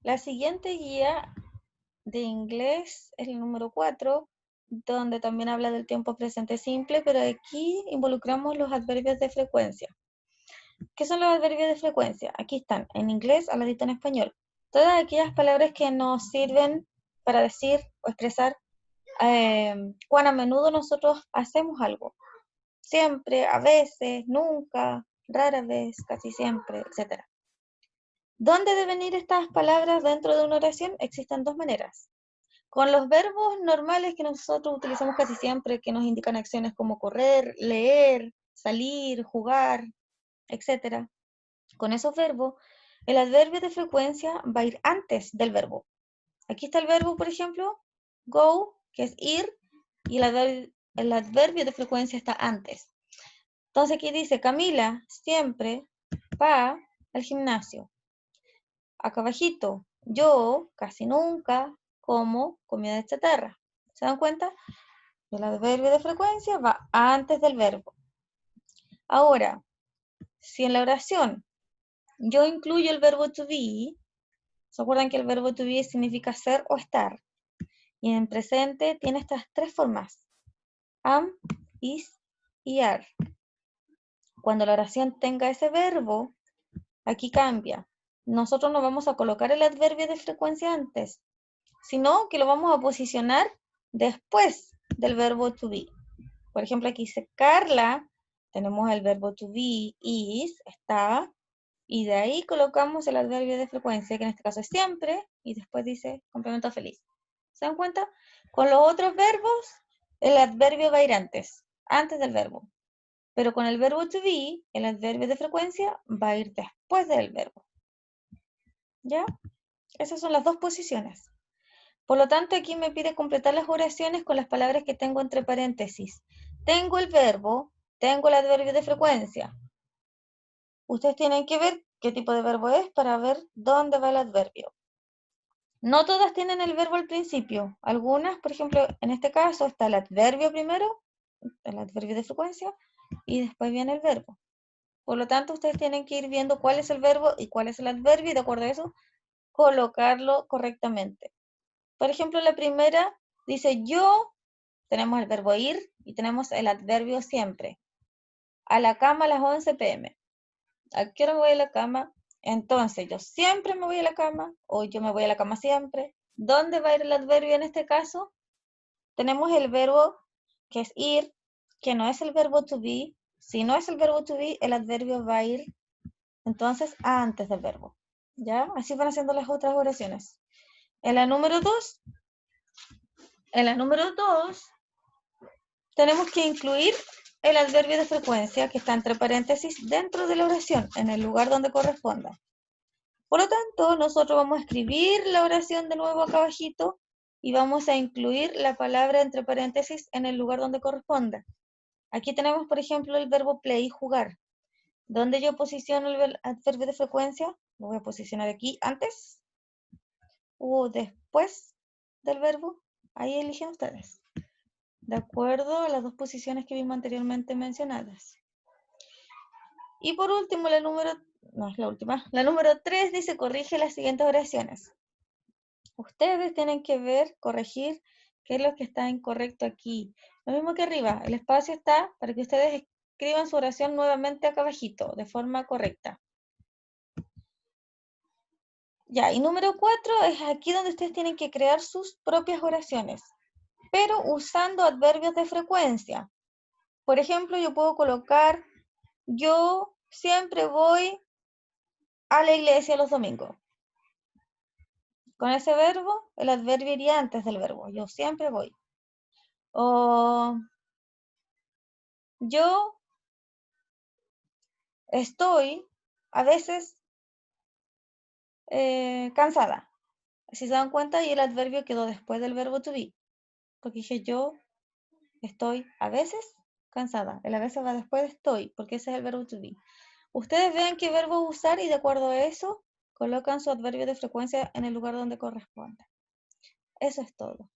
La siguiente guía de inglés es el número 4, donde también habla del tiempo presente simple, pero aquí involucramos los adverbios de frecuencia. ¿Qué son los adverbios de frecuencia? Aquí están, en inglés, al ladito en español. Todas aquellas palabras que nos sirven para decir o expresar cuán a menudo nosotros hacemos algo. Siempre, a veces, nunca, rara vez, casi siempre, etc. ¿Dónde deben ir estas palabras dentro de una oración? Existen dos maneras. Con los verbos normales que nosotros utilizamos casi siempre, que nos indican acciones como correr, leer, salir, jugar, etc. Con esos verbos, el adverbio de frecuencia va a ir antes del verbo. Aquí está el verbo, por ejemplo, go, que es ir, y el adverbio de frecuencia está antes. Entonces aquí dice, Camila siempre va al gimnasio. Acá abajito, yo casi nunca como comida de chatarra. ¿Se dan cuenta? El adverbio de frecuencia va antes del verbo. Ahora, si en la oración yo incluyo el verbo to be, ¿se acuerdan que el verbo to be significa ser o estar? Y en presente tiene estas tres formas: am, is y are. Cuando la oración tenga ese verbo, aquí cambia. Nosotros no vamos a colocar el adverbio de frecuencia antes, sino que lo vamos a posicionar después del verbo to be. Por ejemplo, aquí dice Carla, tenemos el verbo to be, is, está, y de ahí colocamos el adverbio de frecuencia, que en este caso es siempre, y después dice complemento feliz. ¿Se dan cuenta? Con los otros verbos, el adverbio va a ir antes del verbo. Pero con el verbo to be, el adverbio de frecuencia va a ir después del verbo. ¿Ya? Esas son las dos posiciones. Por lo tanto, aquí me pide completar las oraciones con las palabras que tengo entre paréntesis. Tengo el verbo, tengo el adverbio de frecuencia. Ustedes tienen que ver qué tipo de verbo es para ver dónde va el adverbio. No todas tienen el verbo al principio. Algunas, por ejemplo, en este caso está el adverbio primero, el adverbio de frecuencia, y después viene el verbo. Por lo tanto, ustedes tienen que ir viendo cuál es el verbo y cuál es el adverbio y de acuerdo a eso, colocarlo correctamente. Por ejemplo, la primera dice yo, tenemos el verbo ir y tenemos el adverbio siempre. A la cama a las 11 p.m. ¿A qué hora me voy a la cama? Entonces, yo siempre me voy a la cama o yo me voy a la cama siempre. ¿Dónde va a ir el adverbio en este caso? Tenemos el verbo que es ir, que no es el verbo to be. Si no es el verbo to be, el adverbio va a ir entonces antes del verbo. ¿Ya? Así van haciendo las otras oraciones. En la número 2, tenemos que incluir el adverbio de frecuencia que está entre paréntesis dentro de la oración, en el lugar donde corresponda. Por lo tanto, nosotros vamos a escribir la oración de nuevo acá abajito y vamos a incluir la palabra entre paréntesis en el lugar donde corresponda. Aquí tenemos, por ejemplo, el verbo play, jugar. ¿Dónde yo posiciono el adverbio de frecuencia? Lo voy a posicionar aquí antes o después del verbo. Ahí eligen ustedes, de acuerdo a las dos posiciones que vimos anteriormente mencionadas. Y por último, la número 3 dice corrige las siguientes oraciones. Ustedes tienen que ver, corregir qué es lo que está incorrecto aquí. Lo mismo que arriba, el espacio está para que ustedes escriban su oración nuevamente acá abajito, de forma correcta. Ya, y número 4 es aquí donde ustedes tienen que crear sus propias oraciones, pero usando adverbios de frecuencia. Por ejemplo, yo puedo colocar, yo siempre voy a la iglesia los domingos. Con ese verbo, el adverbio iría antes del verbo. Yo siempre voy. O yo estoy a veces cansada. Si se dan cuenta, y el adverbio quedó después del verbo to be. Porque dije yo estoy a veces cansada. El a veces va después de estoy, porque ese es el verbo to be. Ustedes vean qué verbo usar y de acuerdo a eso, colocan su adverbio de frecuencia en el lugar donde corresponda. Eso es todo.